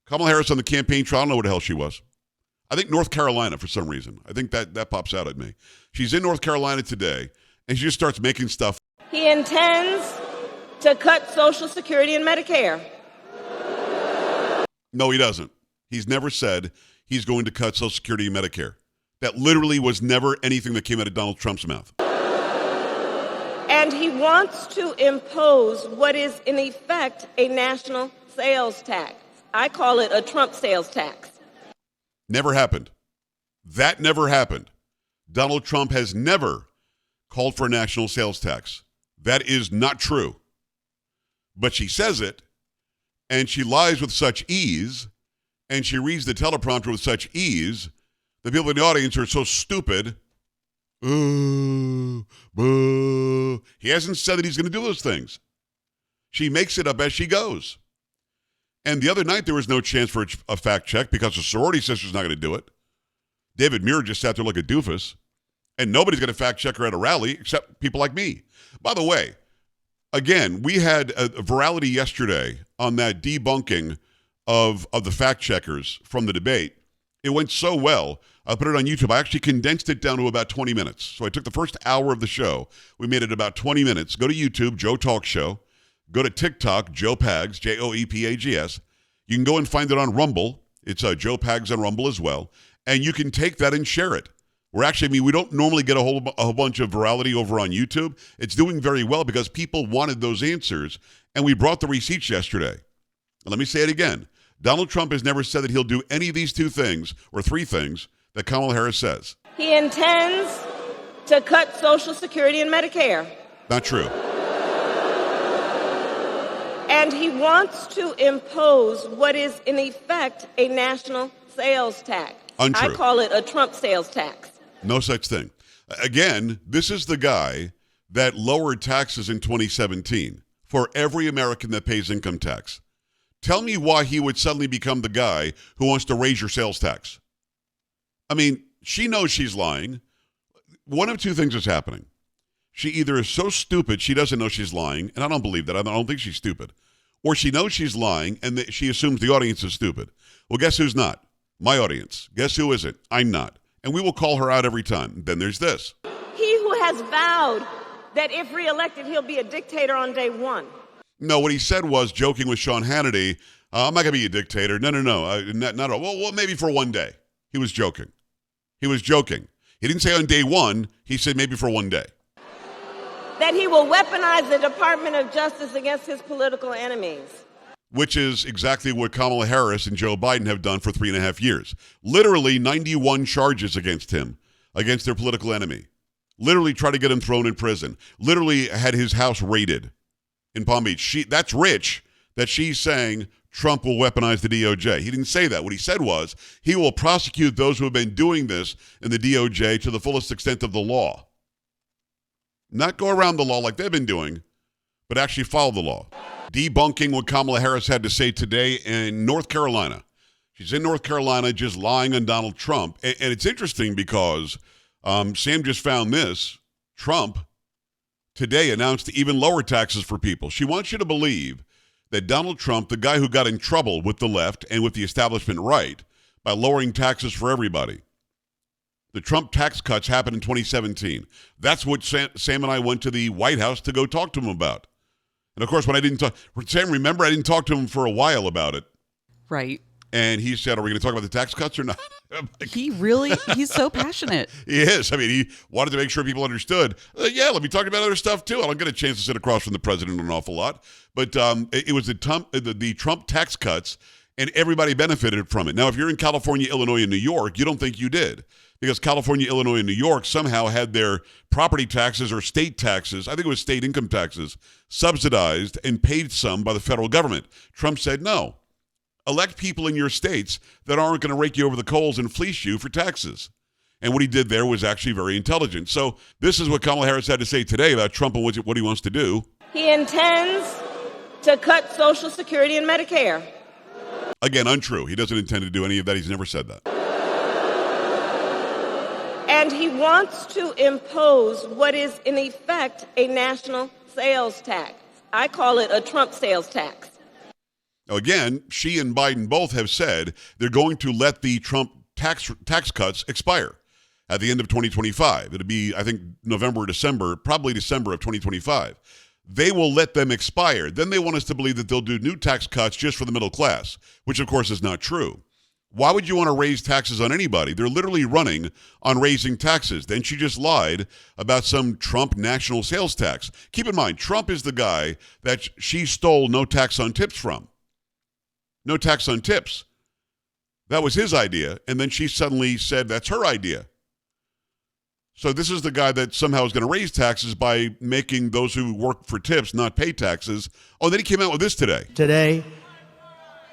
Kamala Harris on the campaign trail, I don't know what the hell she was. I think North Carolina for some reason. I think that pops out at me. She's in North Carolina today, and she just starts making stuff. He intends to cut Social Security and Medicare. No, he doesn't. He's never said he's going to cut Social Security and Medicare. That literally was never anything that came out of Donald Trump's mouth. And he wants to impose what is, in effect, a national sales tax. I call it a Trump sales tax. Never happened. That never happened. Donald Trump has never called for a national sales tax. That is not true. But she says it, and she lies with such ease, and she reads the teleprompter with such ease, the people in the audience are so stupid. Boo. He hasn't said that he's going to do those things. She makes it up as she goes. And the other night, there was no chance for a fact check because the sorority sister's not going to do it. David Muir just sat there like a doofus. And nobody's going to fact check her at a rally except people like me. By the way, again, we had a virality yesterday on that debunking of the fact checkers from the debate. It went so well, I put it on YouTube. I actually condensed it down to about 20 minutes. So I took the first hour of the show. We made it about 20 minutes. Go to YouTube, Joe Talk Show. Go to TikTok, Joe Pags, Joepags. You can go and find it on Rumble. It's Joe Pags on Rumble as well. And you can take that and share it. We don't normally get a whole bunch of virality over on YouTube. It's doing very well because people wanted those answers, and we brought the receipts yesterday. And let me say it again. Donald Trump has never said that he'll do any of these two things or three things that Kamala Harris says. He intends to cut Social Security and Medicare. Not true. And he wants to impose what is, in effect, a national sales tax. Untrue. I call it a Trump sales tax. No such thing. Again, this is the guy that lowered taxes in 2017 for every American that pays income tax. Tell me why he would suddenly become the guy who wants to raise your sales tax. I mean, she knows she's lying. One of two things is happening. She either is so stupid she doesn't know she's lying, and I don't believe that. I don't think she's stupid. Or she knows she's lying, and she assumes the audience is stupid. Well, guess who's not? My audience. Guess who isn't? I'm not. And we will call her out every time. Then there's this. He who has vowed that if reelected, he'll be a dictator on day one. No, what he said was, joking with Sean Hannity, I'm not going to be a dictator. No. Not all. Well, maybe for one day. He was joking. He didn't say on day one. He said maybe for one day. That he will weaponize the Department of Justice against his political enemies. Which is exactly what Kamala Harris and Joe Biden have done for 3.5 years. Literally 91 charges against him, against their political enemy. Literally tried to get him thrown in prison. Literally had his house raided in Palm Beach. That's rich that she's saying Trump will weaponize the DOJ. He didn't say that. What he said was he will prosecute those who have been doing this in the DOJ to the fullest extent of the law. Not go around the law like they've been doing, but actually follow the law. Debunking what Kamala Harris had to say today in North Carolina. She's in North Carolina just lying on Donald Trump. And it's interesting because Sam just found this. Trump today announced even lower taxes for people. She wants you to believe that Donald Trump, the guy who got in trouble with the left and with the establishment right by lowering taxes for everybody. The Trump tax cuts happened in 2017. That's what Sam and I went to the White House to go talk to him about. And of course, when I didn't talk, Sam, remember, I didn't talk to him for a while about it. Right. And he said, are we going to talk about the tax cuts or not? He's so passionate. He is. I mean, he wanted to make sure people understood. Yeah, let me talk about other stuff too. I don't get a chance to sit across from the president an awful lot. But it was the Trump tax cuts, and everybody benefited from it. Now, if you're in California, Illinois, and New York, you don't think you did. Because California, Illinois, and New York somehow had their property taxes or state taxes, I think it was state income taxes, subsidized and paid some by the federal government. Trump said no. Elect people in your states that aren't going to rake you over the coals and fleece you for taxes. And what he did there was actually very intelligent. So this is what Kamala Harris had to say today about Trump and what he wants to do. He intends to cut Social Security and Medicare. Again, untrue. He doesn't intend to do any of that. He's never said that. And he wants to impose what is, in effect, a national sales tax. I call it a Trump sales tax. Now, again, she and Biden both have said they're going to let the Trump tax cuts expire at the end of 2025. It'll be, I think, November or December, probably December of 2025. They will let them expire. Then they want us to believe that they'll do new tax cuts just for the middle class, which, of course, is not true. Why would you want to raise taxes on anybody? They're literally running on raising taxes. Then she just lied about some Trump national sales tax. Keep in mind, Trump is the guy that she stole no tax on tips from. No tax on tips. That was his idea, and then she suddenly said that's her idea. So this is the guy that somehow is going to raise taxes by making those who work for tips not pay taxes. Oh, then he came out with this today. Today,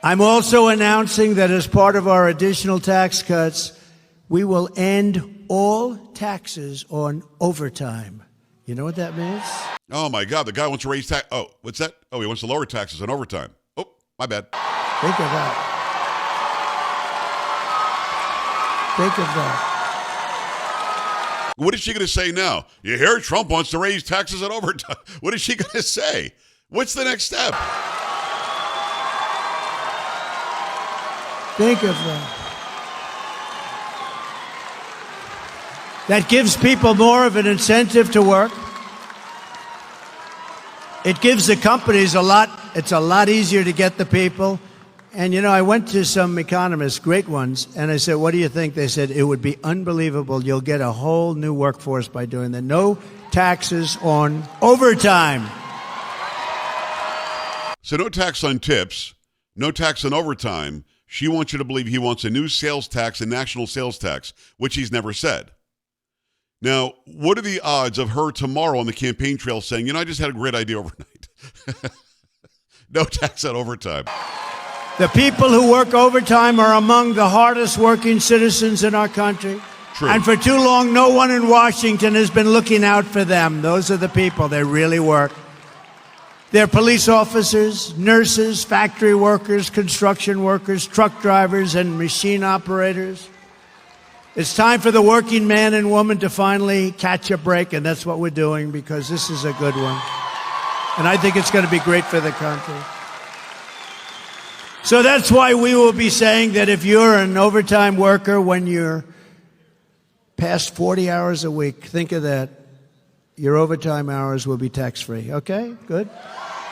I'm also announcing that as part of our additional tax cuts, we will end all taxes on overtime. You know what that means? Oh, my God. The guy wants to raise tax. Oh, what's that? Oh, he wants to lower taxes on overtime. Oh, my bad. Think of that. Think of that. What is she going to say now? You hear Trump wants to raise taxes on overtime. What is she going to say? What's the next step? Think of that. That gives people more of an incentive to work. It gives the companies it's a lot easier to get the people. And, you know, I went to some economists, great ones, and I said, what do you think? They said, it would be unbelievable. You'll get a whole new workforce by doing that. No taxes on overtime. So no tax on tips, no tax on overtime. She wants you to believe he wants a new sales tax, a national sales tax, which he's never said. Now, what are the odds of her tomorrow on the campaign trail saying, you know, I just had a great idea overnight. No tax on overtime. The people who work overtime are among the hardest working citizens in our country. True. And for too long, no one in Washington has been looking out for them. Those are the people that really work. They're police officers, nurses, factory workers, construction workers, truck drivers, and machine operators. It's time for the working man and woman to finally catch a break, and that's what we're doing because this is a good one. And I think it's going to be great for the country. So that's why we will be saying that if you're an overtime worker, when you're past 40 hours a week, think of that. Your overtime hours will be tax-free. Okay? Good?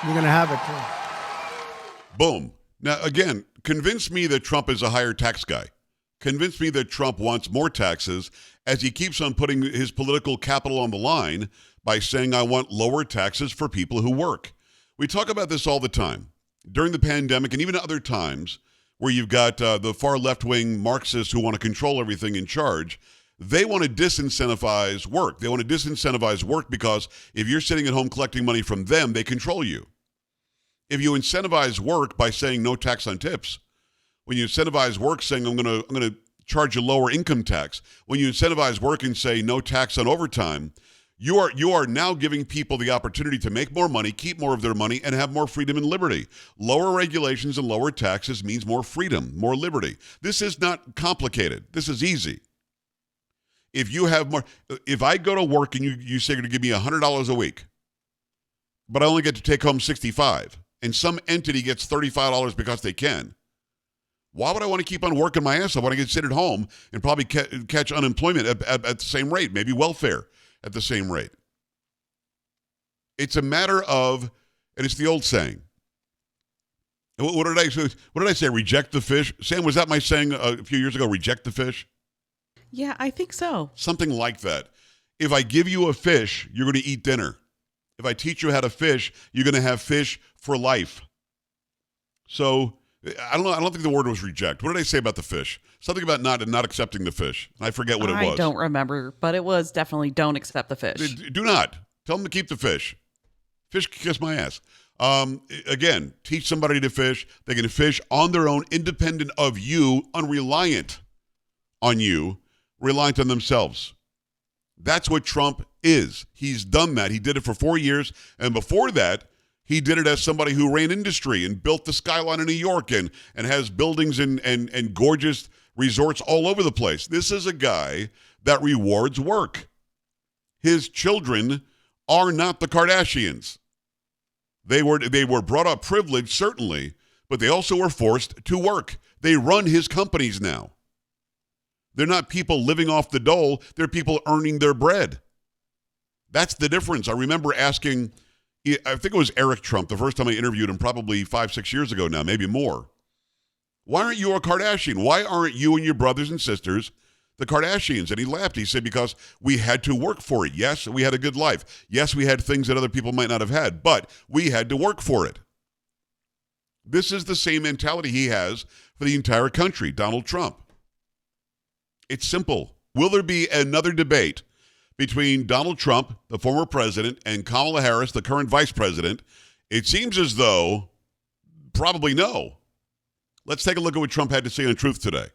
You're going to have it, too. Boom. Now, again, convince me that Trump is a higher tax guy. Convince me that Trump wants more taxes as he keeps on putting his political capital on the line by saying, I want lower taxes for people who work. We talk about this all the time. During the pandemic and even other times where you've got the far left-wing Marxists who want to control everything in charge, they want to disincentivize work. They want to disincentivize work because if you're sitting at home collecting money from them, they control you. If you incentivize work by saying no tax on tips, when you incentivize work saying I'm going to charge you lower income tax, when you incentivize work and say no tax on overtime, you are now giving people the opportunity to make more money, keep more of their money, and have more freedom and liberty. Lower regulations and lower taxes means more freedom, more liberty. This is not complicated. This is easy. If I go to work and you say you're going to give me $100 a week, but I only get to take home $65, and some entity gets $35 because they can, why would I want to keep on working my ass off when I can sit at home and probably catch unemployment at the same rate, maybe welfare at the same rate? It's a matter of, and it's the old saying. What did I say? What did I say? Reject the fish? Sam, was that my saying a few years ago? Reject the fish? Yeah, I think so. Something like that. If I give you a fish, you're going to eat dinner. If I teach you how to fish, you're going to have fish for life. So I don't know. I don't think the word was reject. What did I say about the fish? Something about not accepting the fish. I forget what it was. I don't remember, but it was definitely don't accept the fish. Do not. Tell them to keep the fish. Fish can kiss my ass. Again, teach somebody to fish. They can fish on their own, independent of you, unreliant on you, reliant on themselves. That's what Trump is. He's done that. He did it for 4 years. And before that, he did it as somebody who ran industry and built the skyline in New York and has buildings and gorgeous resorts all over the place. This is a guy that rewards work. His children are not the Kardashians. They were brought up privileged, certainly, but they also were forced to work. They run his companies now. They're not people living off the dole. They're people earning their bread. That's the difference. I remember asking, I think it was Eric Trump, the first time I interviewed him, probably 5-6 years ago now, maybe more. Why aren't you a Kardashian? Why aren't you and your brothers and sisters the Kardashians? And he laughed. He said, because we had to work for it. Yes, we had a good life. Yes, we had things that other people might not have had, but we had to work for it. This is the same mentality he has for the entire country, Donald Trump. It's simple. Will there be another debate between Donald Trump, the former president, and Kamala Harris, the current vice president? It seems as though probably no. Let's take a look at what Trump had to say on Truth today.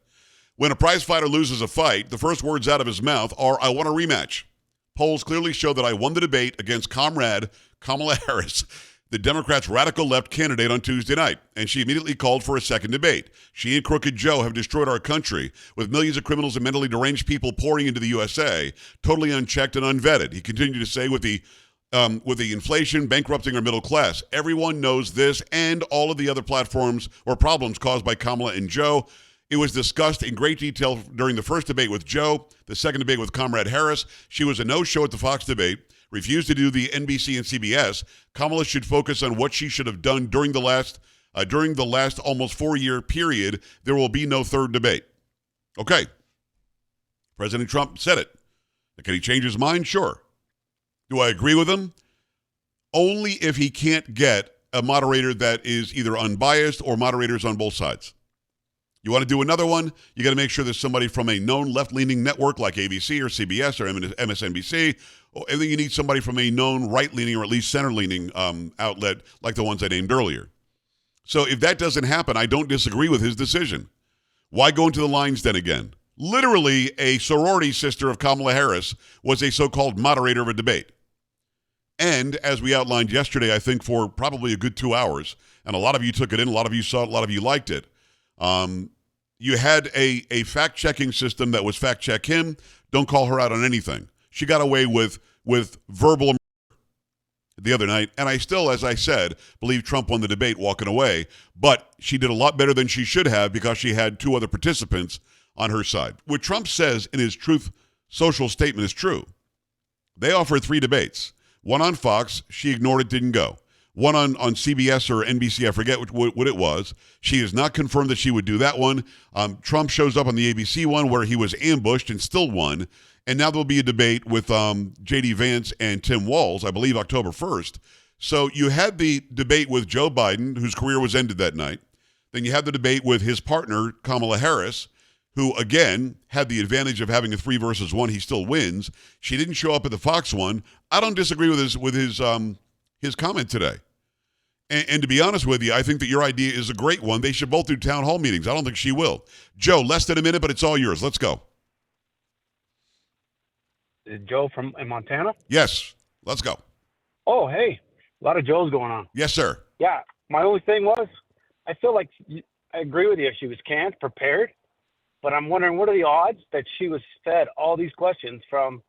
When a prize fighter loses a fight, the first words out of his mouth are, "I want a rematch." Polls clearly show that I won the debate against Comrade Kamala Harris, the Democrats' radical left candidate, on Tuesday night, and she immediately called for a second debate. She and Crooked Joe have destroyed our country, with millions of criminals and mentally deranged people pouring into the USA, totally unchecked and unvetted. He continued to say, with the inflation bankrupting our middle class. Everyone knows this and all of the other platforms or problems caused by Kamala and Joe. It was discussed in great detail during the first debate with Joe, the second debate with Comrade Harris. She was a no-show at the Fox debate, refused to do the NBC and CBS. Kamala should focus on what she should have done during the last almost 4-year period. There will be no third debate. Okay. President Trump said it. Can he change his mind? Sure. Do I agree with him? Only if he can't get a moderator that is either unbiased or moderators on both sides. You want to do another one? You got to make sure there's somebody from a known left-leaning network like ABC or CBS or MSNBC. And then you need somebody from a known right-leaning or at least center-leaning outlet like the ones I named earlier. So if that doesn't happen, I don't disagree with his decision. Why go into the lines then again? Literally, a sorority sister of Kamala Harris was a so-called moderator of a debate. And as we outlined yesterday, I think for probably a good 2 hours, and a lot of you took it in, a lot of you saw it, a lot of you liked it, you had a fact-checking system that was fact-check him, don't call her out on anything. She got away with verbal the other night, and I still, as I said, believe Trump won the debate walking away, but she did a lot better than she should have because she had 2 other participants on her side. What Trump says in his Truth Social statement is true. They offered 3 debates. One on Fox, she ignored it, didn't go. One on CBS or NBC, I forget what it was. She has not confirmed that she would do that one. Trump shows up on the ABC one where he was ambushed and still won. And now there'll be a debate with J.D. Vance and Tim Walz, I believe October 1st. So you had the debate with Joe Biden, whose career was ended that night. Then you had the debate with his partner, Kamala Harris, who, again, had the advantage of having a 3 versus 1. He still wins. She didn't show up at the Fox one. I don't disagree with his comment today. And to be honest with you, I think that your idea is a great one. They should both do town hall meetings. I don't think she will. Joe, less than a minute, but it's all yours. Let's go. Joe from in Montana? Yes. Let's go. Oh, hey. A lot of Joes going on. Yes, sir. Yeah. My only thing was, I feel like I agree with you. She was canned, prepared, but I'm wondering what are the odds that she was fed all these questions from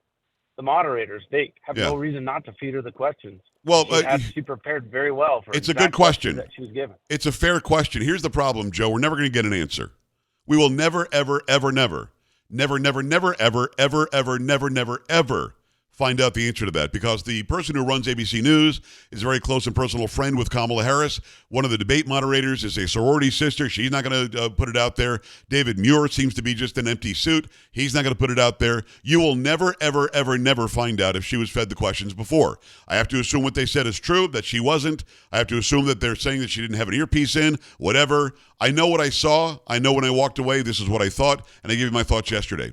the moderators? They have no reason not to feed her the questions. Well, she prepared very well for it's a good question that she was given. It's a fair question. Here's the problem, Joe. We're never going to get an answer. We will never, ever, ever, never, never, never, never, ever, ever, ever, never, never, ever find out the answer to that because the person who runs ABC News is a very close and personal friend with Kamala Harris. One of the debate moderators is a sorority sister. She's not going to put it out there. David Muir seems to be just an empty suit. He's not going to put it out there. You will never, ever, ever, never find out if she was fed the questions before. I have to assume what they said is true, that she wasn't. I have to assume that they're saying that she didn't have an earpiece in, whatever. I know what I saw. I know when I walked away, this is what I thought, and I gave you my thoughts yesterday.